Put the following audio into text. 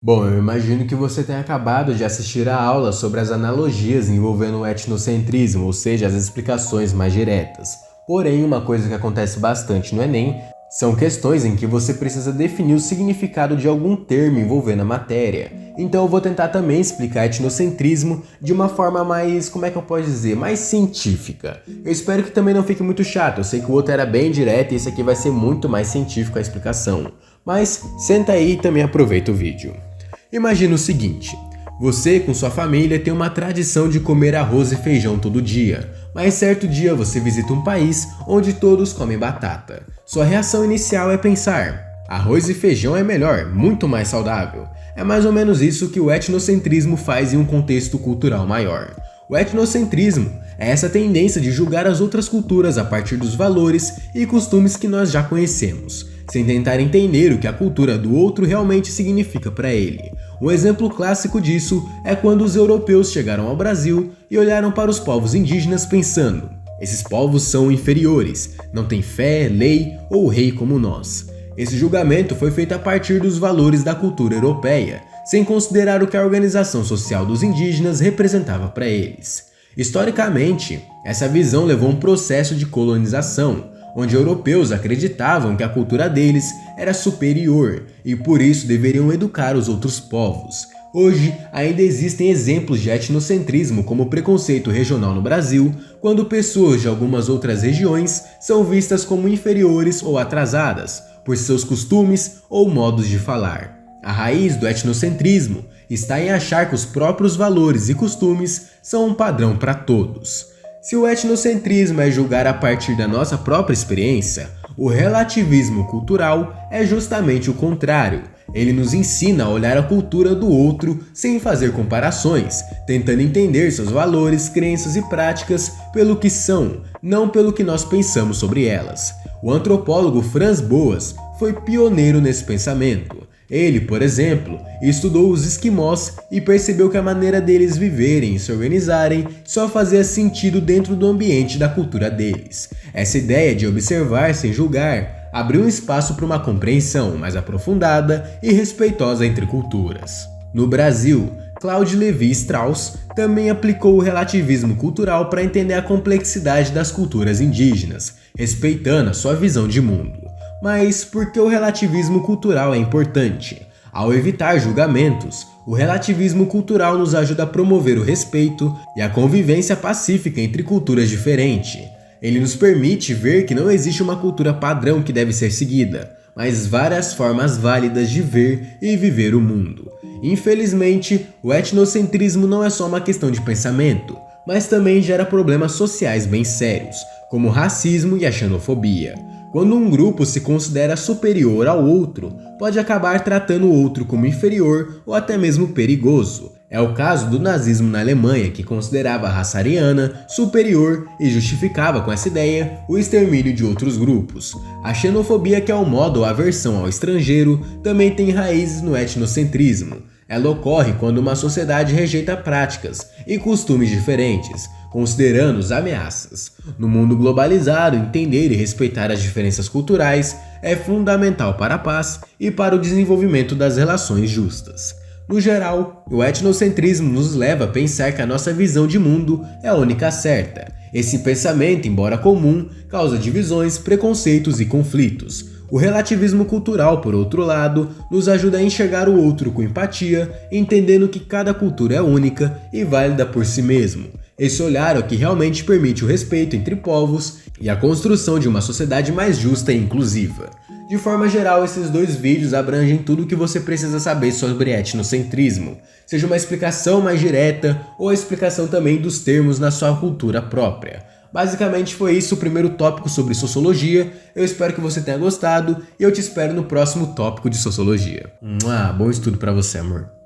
Bom, eu imagino que você tenha acabado de assistir a aula sobre as analogias envolvendo o etnocentrismo, ou seja, as explicações mais diretas. Porém, uma coisa que acontece bastante no Enem são questões em que você precisa definir o significado de algum termo envolvendo a matéria. Então eu vou tentar também explicar etnocentrismo de uma forma mais, como é que eu posso dizer, mais científica. Eu espero que também não fique muito chato, eu sei que o outro era bem direto e esse aqui vai ser muito mais científico a explicação. Mas senta aí e também aproveita o vídeo. Imagina o seguinte, você com sua família tem uma tradição de comer arroz e feijão todo dia, mas certo dia você visita um país onde todos comem batata. Sua reação inicial é pensar, arroz e feijão é melhor, muito mais saudável. É mais ou menos isso que o etnocentrismo faz em um contexto cultural maior. O etnocentrismo é essa tendência de julgar as outras culturas a partir dos valores e costumes que nós já conhecemos, sem tentar entender o que a cultura do outro realmente significa para ele. Um exemplo clássico disso é quando os europeus chegaram ao Brasil e olharam para os povos indígenas pensando: esses povos são inferiores, não têm fé, lei ou rei como nós. Esse julgamento foi feito a partir dos valores da cultura europeia, sem considerar o que a organização social dos indígenas representava para eles. Historicamente, essa visão levou a um processo de colonização, onde europeus acreditavam que a cultura deles era superior e por isso deveriam educar os outros povos. Hoje, ainda existem exemplos de etnocentrismo como o preconceito regional no Brasil, quando pessoas de algumas outras regiões são vistas como inferiores ou atrasadas, por seus costumes ou modos de falar. A raiz do etnocentrismo está em achar que os próprios valores e costumes são um padrão para todos. Se o etnocentrismo é julgar a partir da nossa própria experiência, o relativismo cultural é justamente o contrário. Ele nos ensina a olhar a cultura do outro sem fazer comparações, tentando entender seus valores, crenças e práticas pelo que são, não pelo que nós pensamos sobre elas. O antropólogo Franz Boas foi pioneiro nesse pensamento. Ele, por exemplo, estudou os esquimós e percebeu que a maneira deles viverem e se organizarem só fazia sentido dentro do ambiente da cultura deles. Essa ideia de observar sem julgar abriu um espaço para uma compreensão mais aprofundada e respeitosa entre culturas. No Brasil, Claude Lévi-Strauss também aplicou o relativismo cultural para entender a complexidade das culturas indígenas, respeitando a sua visão de mundo. Mas por que o relativismo cultural é importante? Ao evitar julgamentos, o relativismo cultural nos ajuda a promover o respeito e a convivência pacífica entre culturas diferentes. Ele nos permite ver que não existe uma cultura padrão que deve ser seguida, mas várias formas válidas de ver e viver o mundo. Infelizmente, o etnocentrismo não é só uma questão de pensamento, mas também gera problemas sociais bem sérios, como o racismo e a xenofobia. Quando um grupo se considera superior ao outro, pode acabar tratando o outro como inferior ou até mesmo perigoso. É o caso do nazismo na Alemanha, que considerava a raça ariana superior e justificava com essa ideia o extermínio de outros grupos. A xenofobia, que é o modo ou aversão ao estrangeiro, também tem raízes no etnocentrismo. Ela ocorre quando uma sociedade rejeita práticas e costumes diferentes, considerando-os ameaças. No mundo globalizado, entender e respeitar as diferenças culturais é fundamental para a paz e para o desenvolvimento das relações justas. No geral, o etnocentrismo nos leva a pensar que a nossa visão de mundo é a única certa. Esse pensamento, embora comum, causa divisões, preconceitos e conflitos. O relativismo cultural, por outro lado, nos ajuda a enxergar o outro com empatia, entendendo que cada cultura é única e válida por si mesmo. Esse olhar é o que realmente permite o respeito entre povos e a construção de uma sociedade mais justa e inclusiva. De forma geral, esses dois vídeos abrangem tudo o que você precisa saber sobre etnocentrismo, seja uma explicação mais direta ou a explicação também dos termos na sua cultura própria. Basicamente foi isso o primeiro tópico sobre sociologia. Eu espero que você tenha gostado e eu te espero no próximo tópico de sociologia. Bom estudo pra você, amor.